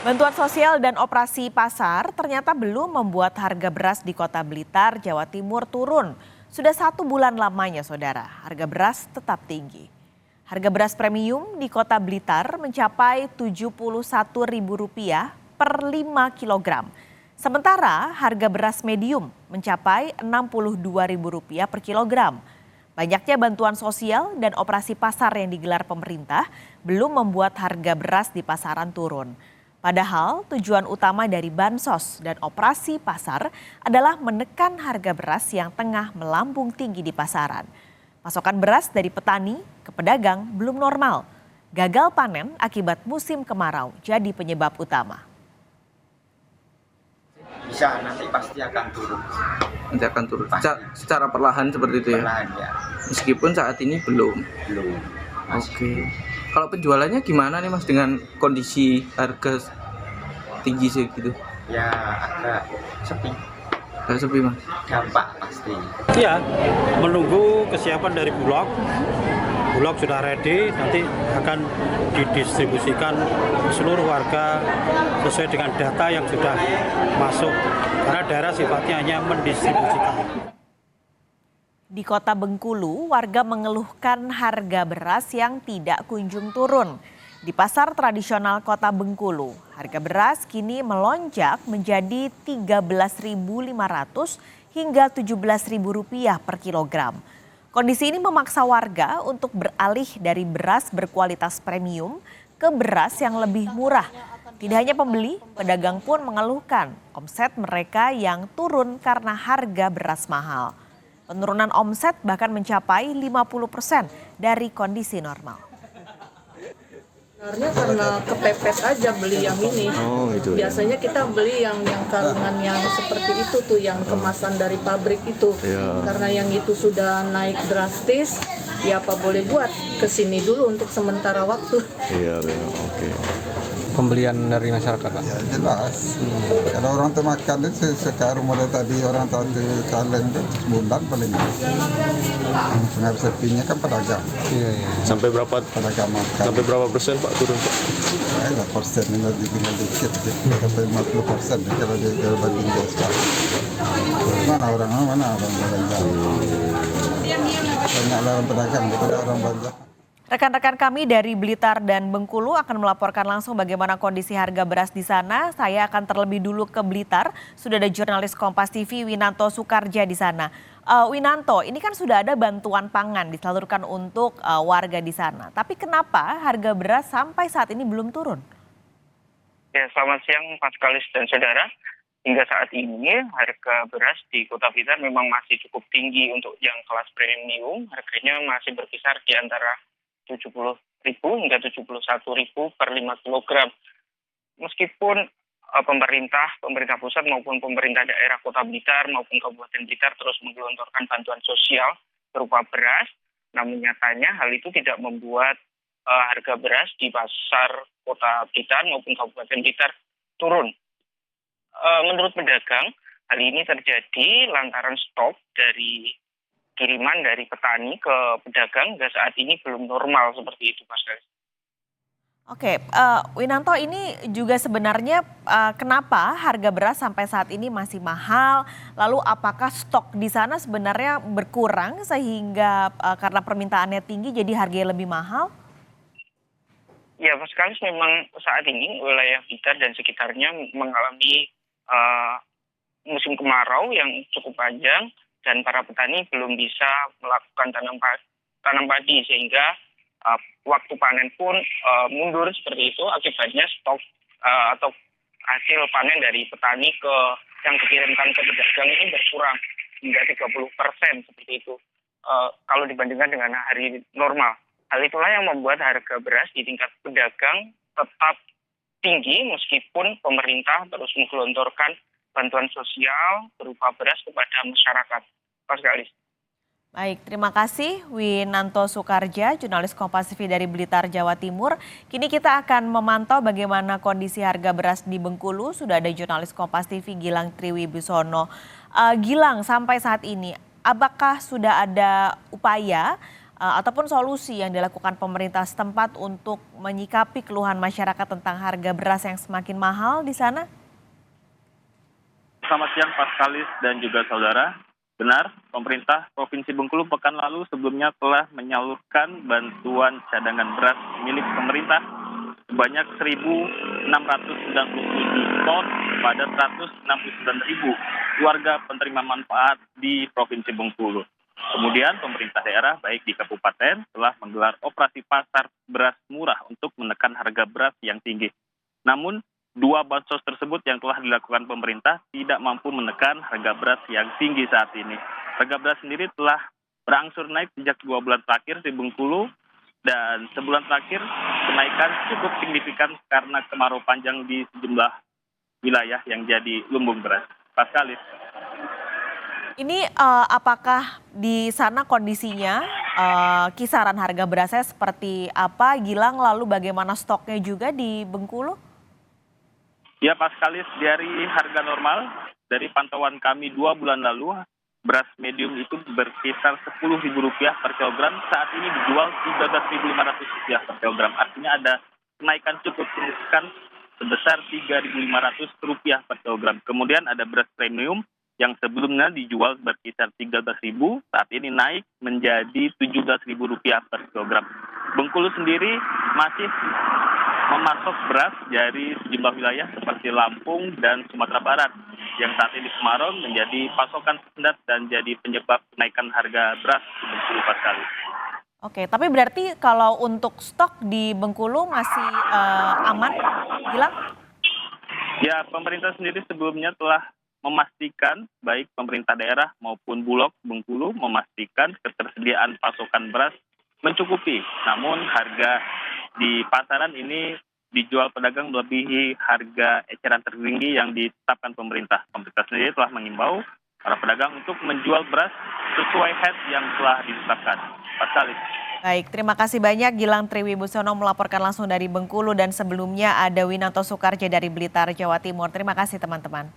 Bantuan sosial dan operasi pasar ternyata belum membuat harga beras di Kota Blitar, Jawa Timur turun. Sudah 1 bulan lamanya, saudara, harga beras tetap tinggi. Harga beras premium di Kota Blitar mencapai Rp71.000 per 5 kilogram. Sementara harga beras medium mencapai Rp62.000 per kilogram. Banyaknya bantuan sosial dan operasi pasar yang digelar pemerintah belum membuat harga beras di pasaran turun. Padahal tujuan utama dari bansos dan operasi pasar adalah menekan harga beras yang tengah melambung tinggi di pasaran. Pasokan beras dari petani ke pedagang belum normal. Gagal panen akibat musim kemarau jadi penyebab utama. Bisa, nanti pasti akan turun. Nanti akan turun. Pasti. Secara perlahan seperti itu ya? Perlahan ya. Meskipun saat ini belum. Oke. Kalau penjualannya gimana nih Mas dengan kondisi harga tinggi segitu? Ya agak sepi. Agak sepi Mas? Dampak pasti. Iya, menunggu kesiapan dari Bulog. Bulog sudah ready, nanti akan didistribusikan ke seluruh warga sesuai dengan data yang sudah masuk. Karena daerah sifatnya hanya mendistribusikan. Di Kota Bengkulu, warga mengeluhkan harga beras yang tidak kunjung turun. Di pasar tradisional Kota Bengkulu, harga beras kini melonjak menjadi Rp13.500 hingga Rp17.000 per kilogram. Kondisi ini memaksa warga untuk beralih dari beras berkualitas premium ke beras yang lebih murah. Tidak hanya pembeli, pedagang pun mengeluhkan omset mereka yang turun karena harga beras mahal. Penurunan omset bahkan mencapai 50% dari kondisi normal. Sebenarnya karena kepepet aja beli yang ini. Biasanya kita beli yang karungan yang seperti itu tuh, yang kemasan dari pabrik itu. Karena yang itu sudah naik drastis, ya apa boleh buat kesini dulu untuk sementara waktu. Oke. Pembelian dari masyarakat Pak? Ya jelas. Kalau orang tuh makan itu sekarang mulai tadi orang tadi kalian itu sebulan paling. Pengaruh sepinya kan pedagang. Iya. Sampai berapa? Pedagang makan. Sampai berapa persen Pak turun Pak? Ya persen ini tinggal dikit. Sampai 50% kalau dia banding dia sekarang. Mana orang belanja? Banyak orang pedagang daripada orang belanja. Rekan-rekan kami dari Blitar dan Bengkulu akan melaporkan langsung bagaimana kondisi harga beras di sana. Saya akan terlebih dulu ke Blitar. Sudah ada jurnalis Kompas TV Winanto Soekarja di sana. Winanto, ini kan sudah ada bantuan pangan disalurkan untuk warga di sana. Tapi kenapa harga beras sampai saat ini belum turun? Ya, selamat siang Pak Kalis dan saudara. Hingga saat ini harga beras di Kota Blitar memang masih cukup tinggi untuk yang kelas premium. Harganya masih berkisar di antara Rp70.000 hingga Rp71.000 per 5 kilogram. Meskipun pemerintah pusat maupun pemerintah daerah Kota Blitar maupun Kabupaten Blitar terus menggelontorkan bantuan sosial berupa beras, namun nyatanya hal itu tidak membuat harga beras di pasar Kota Blitar maupun Kabupaten Blitar turun. Menurut pedagang, hal ini terjadi lantaran stok dari kiriman dari petani ke pedagang hingga saat ini belum normal seperti itu, Mas Kalis. Oke, Winanto, ini juga sebenarnya kenapa harga beras sampai saat ini masih mahal? Lalu apakah stok di sana sebenarnya berkurang sehingga karena permintaannya tinggi jadi harganya lebih mahal? Ya, Mas Kalis, memang saat ini wilayah Blitar dan sekitarnya mengalami musim kemarau yang cukup panjang. Dan para petani belum bisa melakukan tanam padi sehingga waktu panen pun mundur seperti itu. Akibatnya stok atau hasil panen dari petani yang dikirimkan ke pedagang ini berkurang hingga 30% seperti itu kalau dibandingkan dengan hari normal. Hal itulah yang membuat harga beras di tingkat pedagang tetap tinggi meskipun pemerintah terus menggelontorkan bantuan sosial berupa beras kepada masyarakat. Pak Kalis. Baik, terima kasih Winanto Soekarja, jurnalis Kompas TV dari Blitar, Jawa Timur. Kini kita akan memantau bagaimana kondisi harga beras di Bengkulu. Sudah ada jurnalis Kompas TV Gilang Triwibusono. Gilang, sampai saat ini apakah sudah ada upaya ataupun solusi yang dilakukan pemerintah setempat untuk menyikapi keluhan masyarakat tentang harga beras yang semakin mahal di sana? Selamat siang Paskalis dan juga saudara. Benar, pemerintah Provinsi Bengkulu pekan lalu sebelumnya telah menyalurkan bantuan cadangan beras milik pemerintah sebanyak 1.697 ton pada 169.000 warga penerima manfaat di Provinsi Bengkulu. Kemudian pemerintah daerah baik di kabupaten telah menggelar operasi pasar beras murah untuk menekan harga beras yang tinggi. Namun, 2 bansos tersebut yang telah dilakukan pemerintah tidak mampu menekan harga beras yang tinggi saat ini. Harga beras sendiri telah berangsur naik sejak 2 bulan terakhir di Bengkulu, dan sebulan terakhir kenaikan cukup signifikan karena kemarau panjang di sejumlah wilayah yang jadi lumbung beras. Paskalis. Ini apakah di sana kondisinya kisaran harga berasnya seperti apa, Gilang? Lalu bagaimana stoknya juga di Bengkulu? Ya Paskalis, dari harga normal, dari pantauan kami 2 bulan lalu, beras medium itu berkisar Rp10.000 per kilogram, saat ini dijual Rp13.500 per kilogram. Artinya ada kenaikan cukup signifikan sebesar Rp3.500 per kilogram. Kemudian ada beras premium yang sebelumnya dijual berkisar Rp13.000, saat ini naik menjadi Rp17.000 per kilogram. Bengkulu sendiri masih memasok beras dari sejumlah wilayah seperti Lampung dan Sumatera Barat, yang saat ini kemarau menjadi pasokan standar dan jadi penyebab kenaikan harga beras di Bengkulu Paskali. Oke, tapi berarti kalau untuk stok di Bengkulu masih aman, Gilang? Ya, pemerintah sendiri sebelumnya telah memastikan, baik pemerintah daerah maupun Bulog Bengkulu memastikan ketersediaan pasokan beras mencukupi. Namun harga di pasaran ini dijual pedagang melebihi harga eceran tertinggi yang ditetapkan pemerintah. Pemerintah sendiri telah mengimbau para pedagang untuk menjual beras sesuai head yang telah ditetapkan. Paskalis. Baik, terima kasih banyak Gilang Triwibosono melaporkan langsung dari Bengkulu, dan sebelumnya ada Winanto Soekarjo dari Blitar, Jawa Timur. Terima kasih teman-teman.